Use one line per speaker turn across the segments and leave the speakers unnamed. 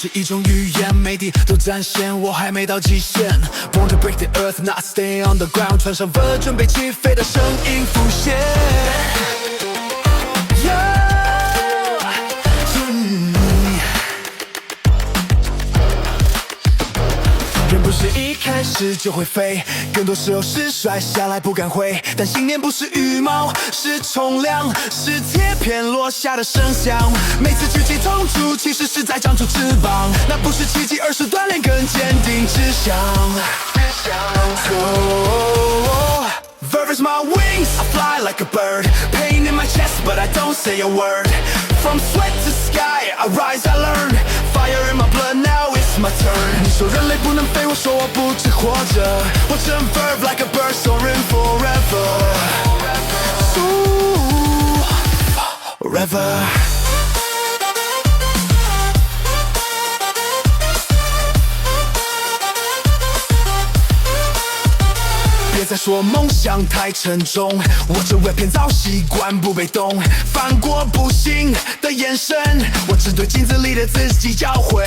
是一种语言，每滴都展现，我还没到极限。Want to break the earth, not stay on the ground， 穿上 verve， 准备起飞的声音浮现。人不是一开始就会飞，更多时候是摔下来不敢回。但信念不是羽毛，是冲量，是铁片落下的声响。每次举起痛楚，其实是在长出翅膀。那不是奇迹，而是锻炼更坚定志向。Verve is my wings, I fly like a bird. Pain in my chest, but I don't say a word. From sweat to sky, I rise, I learn. Fire in my blood, now it's my turn. 你说人类不能飞，我说我不止活着。我真 verve like a bird, soaring forever. Forever.别再说梦想太沉重，我这伪骗早习惯不被动，翻过不行的眼神，我只对镜子里的自己教诲。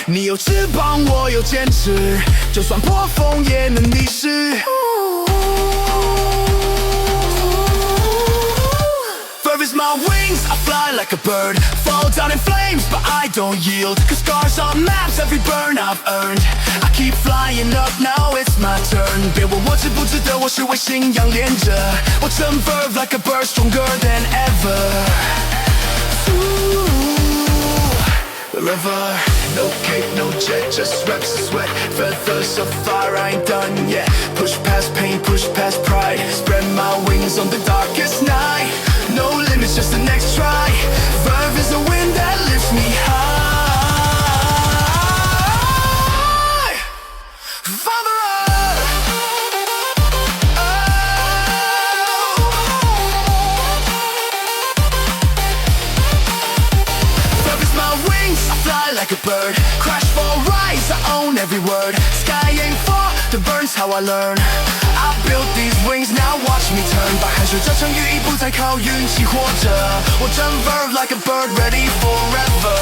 你有翅膀，我有坚持，就算破风也能逆势。Verve is my wings, I fly like a bird. Fall down in flames, but I don't yield. Cause scars on maps, every burn I've earned. I keep flying up, now it's my turn. 别问我值不值得，我是为信仰连着。我真 verve like a bird, stronger than ever. Forever. No cape, no jet, just reps and sweat. Feathers of fire, I ain't done yet. Push past pain, push past pride. Spread my wings on the darkest night. No limits, just the next try. Verve is the wind that lifts me high. Father up. Verve is my wings, I fly like a bird. Crash, fall, rise, I own every word. Sky ain't far, the burn's how I learn. I built these wings, now watch me turn. 把汗水折成羽翼，不再靠运气活着。我真 verve like a bird, ready forever.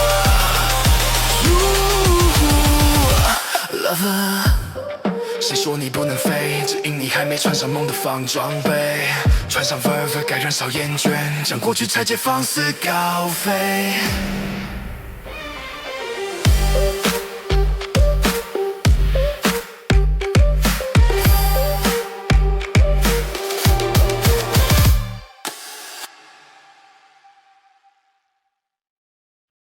Lover， 谁说你不能飞？只因你还没穿上梦的防装备。穿上 verve， 该燃烧厌倦，将过去拆解，放肆高飞。